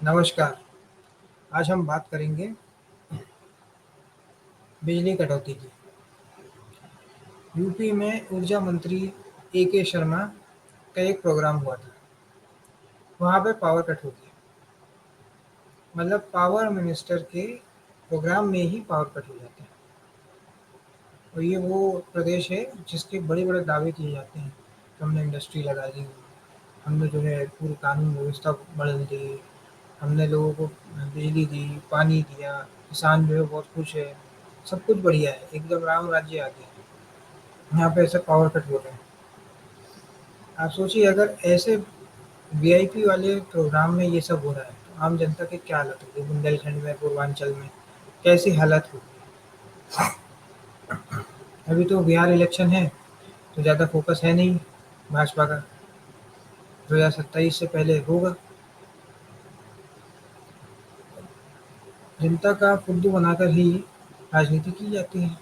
नमस्कार। आज हम बात करेंगे बिजली कटौती की। यूपी में ऊर्जा मंत्री ए.के. शर्मा का एक प्रोग्राम हुआ था। वहाँ पे पावर कट हो गया। मतलब पावर मिनिस्टर के प्रोग्राम में ही पावर कट हो जाता है। और ये वो प्रदेश है जिसके बड़े-बड़े दावे किए जाते हैं कि हमने इंडस्ट्री लगा दी, हमने जो है पूरी कानून व्यवस्था बदल दी, हमने लोगों को बिजली दी, पानी दिया, किसान जो है बहुत खुश है, सब कुछ बढ़िया है, एकदम राम राज्य आ गया है। यहाँ पे ऐसे पावर कट हो रहे हैं। आप सोचिए अगर ऐसे वीआईपी वाले प्रोग्राम में ये सब हो रहा है, तो आम जनता की क्या हालत होगी? बुंदेलखंड में, पूर्वांचल में कैसी हालत होगी? अभी तो बिहार इलेक्शन है, तो ज़्यादा फोकस है नहीं भाजपा का, 2027 से पहले होगा। जनता का फुद्दू बनाकर ही राजनीति की जाती है।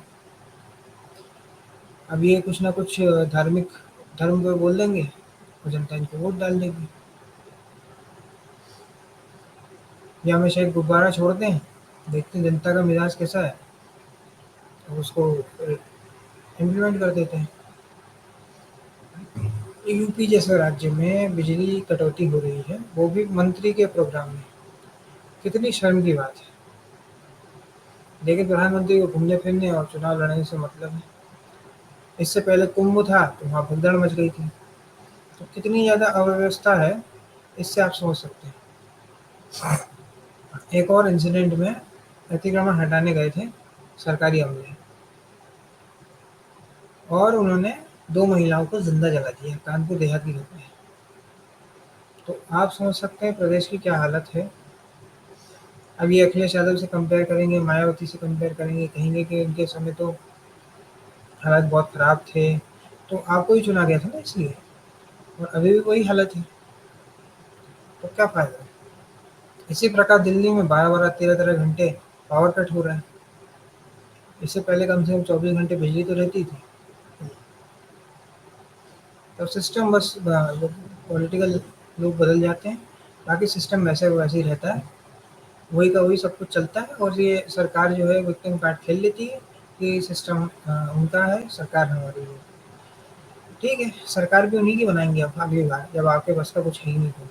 अब ये कुछ ना कुछ धार्मिक धर्म पे बोल देंगे, और जनता इनको वोट डाल देगी। या हमेशा एक गुब्बारा छोड़ दें, देखते हैं जनता का मिजाज कैसा है, और उसको इम्प्लीमेंट कर देते हैं। यूपी जैसे राज्य में बिजली कटौती हो रही है, वो भी मंत्री के प्रोग्राम में। कितनी शर्म की बात है। लेकिन प्रधानमंत्री को घूमने फिरने और चुनाव लड़ने से मतलब है। इससे पहले कुंभ था तो वहाँ भगदड़ मच गई थी। तो कितनी ज़्यादा अव्यवस्था है, इससे आप समझ सकते हैं। एक और इंसिडेंट में अतिक्रमण हटाने गए थे सरकारी अमले, और उन्होंने 2 महिलाओं को ज़िंदा जला दिया। कानपुर देहात की घटना है। तो आप समझ सकते हैं प्रदेश की क्या हालत है। अब ये अखिलेश यादव से कंपेयर करेंगे, मायावती से कंपेयर करेंगे, कहेंगे कि उनके समय तो हालात बहुत खराब थे, तो आपको ही चुना गया था ना इसलिए, और अभी भी वही हालत है, तो क्या फ़ायदा? इसी प्रकार दिल्ली में 12-12, 13-13 घंटे पावर कट हो रहा है। इससे पहले कम से कम 24 घंटे बिजली तो रहती थी। तो सिस्टम बस पॉलिटिकल लोग बदल जाते हैं, बाकी सिस्टम वैसे वैसे ही रहता है। वही का वही सब कुछ चलता है, और ये सरकार जो है विक्टिम कार्ड खेल लेती है कि सिस्टम उनका है, सरकार हमारी है। ठीक है, सरकार भी उन्हीं की बनाएँगे अब अगली बार, जब आपके बस का कुछ है ही नहीं तो।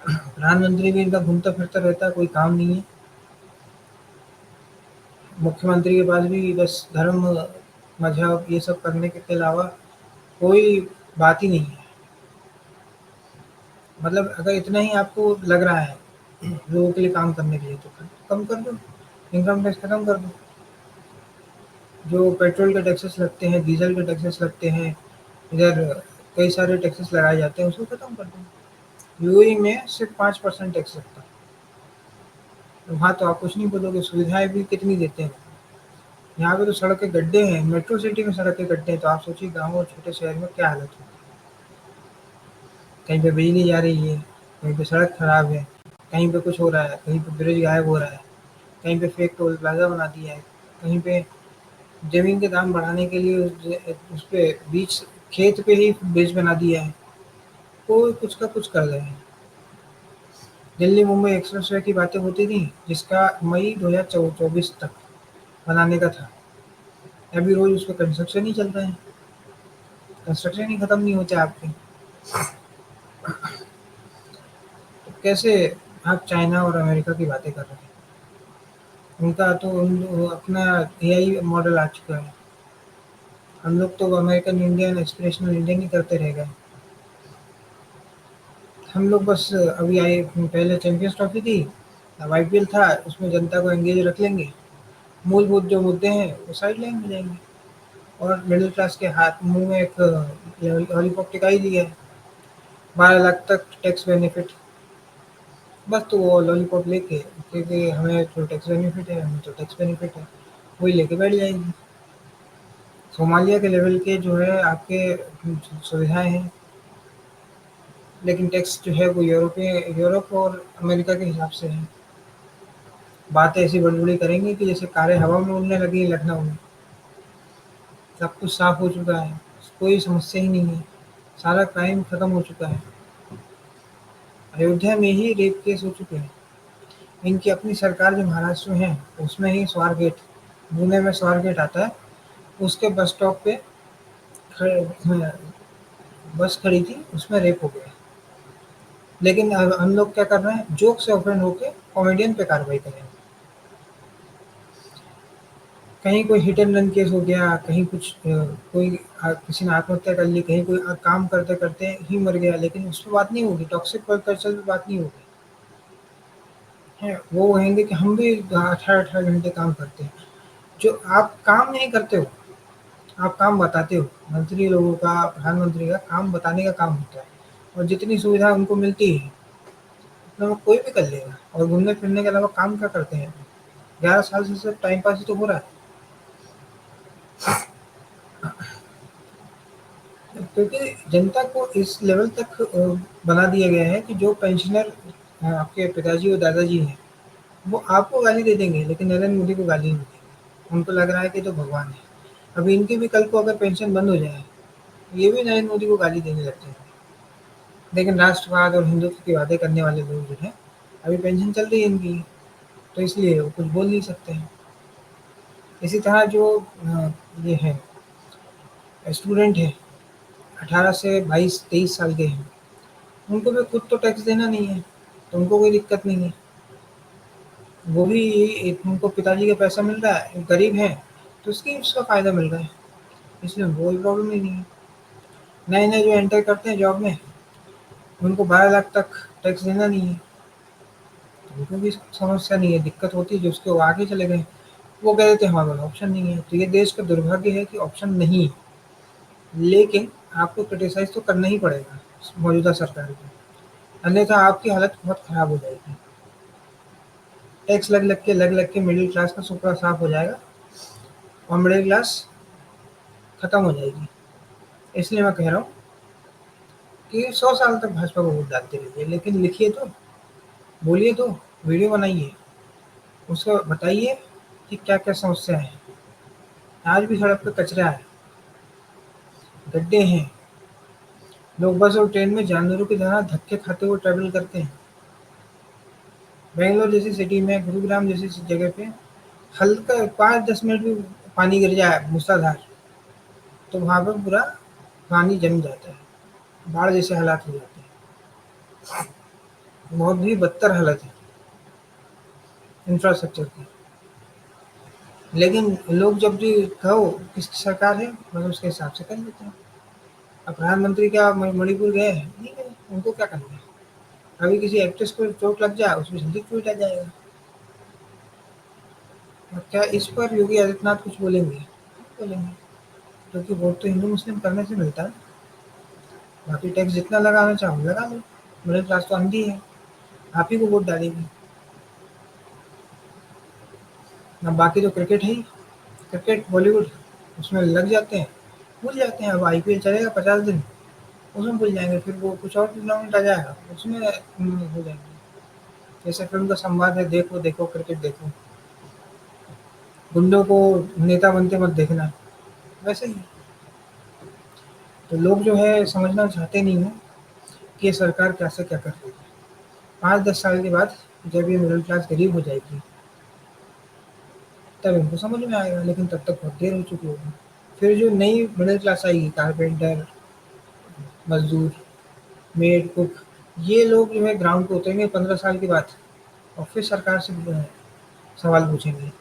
प्रधानमंत्री भी इनका घूमता-फिरता रहता है, कोई काम नहीं है। मुख्यमंत्री के पास भी बस धर्म, मज़हब ये सब करने के अलावा कोई बात ही नहीं है। मतलब अगर इतना ही आपको लग रहा है लोगों के लिए काम करने के लिए, तो कम कर दो, इनकम टैक्स खत्म कर दो। जो पेट्रोल के टैक्सेस लगते हैं, डीज़ल के टैक्सेस लगते हैं, इधर कई सारे टैक्सेस लगाए जाते हैं, उसको खत्म कर दो। यूएई में सिर्फ़ 5% टैक्स लगता है। तो वहाँ तो आप कुछ नहीं बोलोगे, सुविधाएँ भी कितनी देते हैं। यहाँ पे तो सड़क के गड्ढे हैं, मेट्रो सिटी में सड़क के गड्ढे हैं, तो आप सोचिए गाँव और छोटे शहर में क्या हालत होगी। कहीं पे बिजली जा रही है, कहीं पे सड़क खराब है, कहीं पे कुछ हो रहा है, कहीं पे ब्रिज गायब हो रहा है, कहीं पे फेक टोल प्लाज़ा बना दिया है, कहीं पे ज़मीन के दाम बढ़ाने के लिए उस पे बीच खेत पे ही ब्रिज बना दिया है। कोई कुछ का कुछ कर रहे हैं। दिल्ली मुंबई एक्सप्रेसवे की बातें होती थी, जिसका मई 2024 तक बनाने का था। अभी रोज़ उस पे कंस्ट्रक्शन ही चल रहे हैं। कंस्ट्रक्शन ही खत्म नहीं होते आपके। तो कैसे आप चाइना और अमेरिका की बातें कर रहे हैं? उनका तो अपना एआई मॉडल आ चुका है। हम लोग तो अमेरिकन इंडियन, एस्पिरेशनल इंडियन ही करते रह गए। हम लोग बस अभी आए, पहले चैंपियंस ट्रॉफी थी, अब आईपीएल था, उसमें जनता को एंगेज रख लेंगे। मूलभूत जो मुद्दे हैं वो साइड लाइन में जाएंगे, और मिडिल क्लास के हाथ मुंह में एक लॉलीपॉप टिका ही दिया है, 12 लाख तक टैक्स बेनिफिट। बस तो वो लॉलीपॉप लेके, क्योंकि हमें तो टैक्स बेनिफिट है, हमें तो टैक्स बेनिफिट है, वही लेके बैठ जाएंगे। सोमालिया के लेवल के जो है आपके सुविधाएं हैं, लेकिन टैक्स जो है वो यूरोप और अमेरिका के हिसाब से है। बातें ऐसी बड़ी-बड़ी करेंगे कि जैसे कारें हवा में उड़ने लगी हैं लखनऊ में। सब कुछ साफ हो चुका है, कोई समस्या ही नहीं है, सारा क्राइम खत्म हो चुका है। अयोध्या में ही रेप केस हो चुके हैं। इनकी अपनी सरकार जो महाराष्ट्र में है, उसमें ही स्वारगेट, पुणे में स्वारगेट आता है, उसके बस स्टॉप पे खड़े बस खड़ी थी, उसमें रेप हो गया। लेकिन अब हम लोग क्या कर रहे हैं, जोक से ऑफेंड होके कॉमेडियन पे कार्रवाई करेंगे। कहीं कोई हिट एंड रन केस हो गया, कहीं कुछ कोई किसी ने आत्महत्या कर ली, कहीं कोई काम करते-करते ही मर गया, लेकिन उस पे बात नहीं होगी, टॉक्सिक वर्क कल्चर पे बात नहीं होगी। हैं, वो कहेंगे कि हम भी 18-18 घंटे काम करते हैं। जो आप काम नहीं करते हो, आप काम बताते हो। मंत्री लोगों का, प्रधानमंत्री का काम बताने का काम होता है, और जितनी सुविधा उनको मिलती है, उतना वो कोई भी कर लेगा। और घूमने-फिरने के अलावा काम क्या करते हैं? 11 साल से सिर्फ टाइम पास ही तो हो रहा है। क्योंकि जनता को इस लेवल तक बना दिया गया है कि जो पेंशनर आपके पिताजी और दादाजी हैं, वो आपको गाली दे देंगे, लेकिन नरेंद्र मोदी को गाली नहीं देंगे। उनको लग रहा है कि तो भगवान है। अभी इनकी भी कल को अगर पेंशन बंद हो जाए, ये भी नरेंद्र मोदी को गाली देने लग जाएँगे। लेकिन राष्ट्रवाद और हिंदुत्व के वादे करने वाले लोग जो हैं, अभी पेंशन चल रही है इनकी, तो इसलिए वो कुछ बोल नहीं सकते हैं। इसी तरह जो ये है, स्टूडेंट हैं, 18 से 22-23 साल के हैं, उनको भी खुद तो टैक्स देना नहीं है, तो उनको कोई दिक्कत नहीं है। वो भी उनको पिताजी का पैसा मिल रहा है, गरीब हैं, तो उसका फ़ायदा मिल रहा है, इसलिए उनको कोई प्रॉब्लम ही नहीं है। नए-नए जो एंटर करते हैं जॉब में, उनको 12 लाख तक टैक्स देना नहीं है, तो उनको भी समस्या नहीं है, दिक्कत होती है जो उसके वो आगे चले गए। वो कह देते हैं हमारे पास ऑप्शन नहीं है, तो ये देश का दुर्भाग्य है कि ऑप्शन नहीं है। लेकिन आपको क्रिटिसाइज़ तो करना ही पड़ेगा मौजूदा सरकार को, अन्यथा आपकी हालत बहुत खराब हो जाएगी। टैक्स लग-लग के मिडल क्लास का सुपड़ा साफ हो जाएगा, और मिडल क्लास खत्म हो जाएगी। इसलिए मैं कह रहा हूँ कि 100 साल तक भाजपा को वोट डालते रहिए, लेकिन लिखिए तो, बोलिए तो, वीडियो बनाइए, उसको बताइए कि क्या-क्या समस्या है। आज भी सड़क पे कचरा है, गड्ढे हैं, लोग बस और ट्रेन में जानवरों की तरह धक्के खाते हुए ट्रैवल करते हैं। बैंगलोर जैसी सिटी में, गुरुग्राम जैसी जगह पे हल्का 5-10 मिनट भी पानी गिर जाए मूसलाधार, तो वहाँ पे पूरा पानी जम जाता है, बाढ़ जैसे हालात हो जाते हैं। बहुत ही बदतर हालत है इंफ्रास्ट्रक्चर की। लेकिन लोग जब भी कहो किसकी सरकार है, बस उसके हिसाब से कर लेते हैं। अब प्रधानमंत्री क्या मणिपुर गए हैं? नहीं गए, उनको क्या करना है? अभी किसी एक्ट्रेस को चोट लग जाए, उसमें जल्दी ट्वीट आ जाएगा। और क्या इस पर योगी आदित्यनाथ कुछ बोलेंगे? नहीं बोलेंगे, क्योंकि वोट तो हिंदू मुस्लिम करने से मिलता है। बाकी टैक्स जितना लगाना चाहो लगा लो, मिडिल क्लास तो अंधी है, आप ही को वोट डालेगी। अब बाकी तो क्रिकेट है ही, क्रिकेट बॉलीवुड, उसमें लग जाते हैं, भूल जाते हैं। अब आईपीएल चलेगा 50 दिन, उसमें भूल जाएँगे, फिर वो कुछ और टूर्नामेंट आ जाएगा, उसमें हो जाएँगे। जैसे फ़िल्म का संवाद है, देखो, देखो क्रिकेट देखो, गुंडों को नेता बनते मत देखना, वैसे ही। तो लोग जो है समझना चाहते नहीं हैं कि ये सरकार क्या से क्या कर रही है। 5-10 साल के बाद जब ये मिडिल क्लास गरीब हो जाएगी, तब इनको समझ में आएगा, लेकिन तब तक बहुत देर हो चुकी होगी। फिर जो नई मिडिल क्लास आएगी, कारपेंटर, मज़दूर, मेड, कुक, ये लोग जो है ग्राउंड पे उतरेंगे 15 साल के बाद, और फिर सरकार से सवाल पूछेंगे।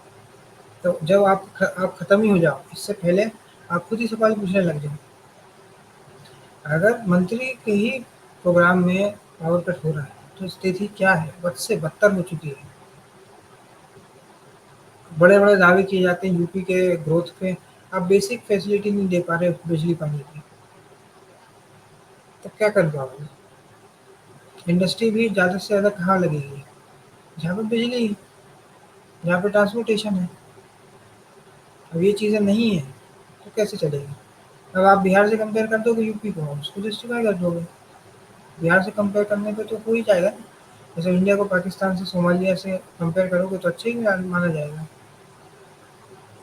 तो जब आप खत्म ही हो जाओ, इससे पहले आप खुद ही सवाल पूछने लग जाओ। अगर मंत्री के ही प्रोग्राम में पावर कट हो रहा है, तो स्थिति क्या है? बद से बदतर हो चुकी है। बड़े-बड़े दावे किए जाते हैं यूपी के ग्रोथ पे, आप बेसिक फैसिलिटी नहीं दे पा रहे हो बिजली पानी की, तो क्या कर पाओगे? इंडस्ट्री भी ज़्यादा से ज़्यादा कहाँ लगेगी? जहाँ पे बिजली है, जहाँ पे ट्रांसपोर्टेशन है। अब ये चीज़ें नहीं है, तो कैसे चलेगी? अब आप बिहार से कंपेयर कर दोगे यूपी को, उसको जस्टिफाई कर दोगे। बिहार से कंपेयर करने पे तो हो ही जाएगा ना। जैसे इंडिया को पाकिस्तान से, सोमालिया से कंपेयर करोगे तो अच्छा ही माना जाएगा।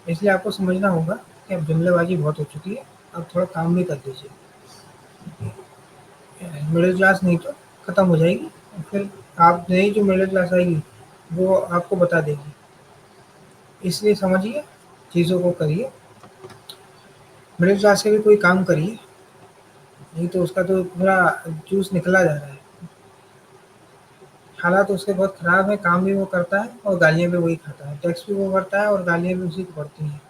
इसलिए आपको समझना होगा कि अब जुमलेबाजी बहुत हो चुकी है, अब थोड़ा काम भी कर दीजिए। मिडिल क्लास नहीं तो खत्म हो जाएगी। फिर आप नई जो मिडिल क्लास आएगी, वो आपको बता देगी। इसलिए समझिए, चीज़ों को करिए, मिडिल क्लास के भी कोई काम करिए, नहीं तो उसका तो पूरा जूस निकला जा रहा है। हालात उसके बहुत ख़राब है, काम भी वो करता है और गालियाँ भी वही खाता है, टैक्स भी वो भरता है और गालियाँ भी उसी को पड़ती हैं।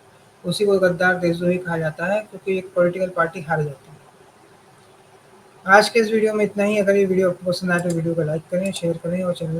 उसी को गद्दार देशद्रोही कहा जाता है, क्योंकि एक पॉलिटिकल पार्टी हार जाती है। आज के इस वीडियो में इतना ही। अगर ये वीडियो आपको पसंद आए तो वीडियो को लाइक करें, शेयर करें और चैनल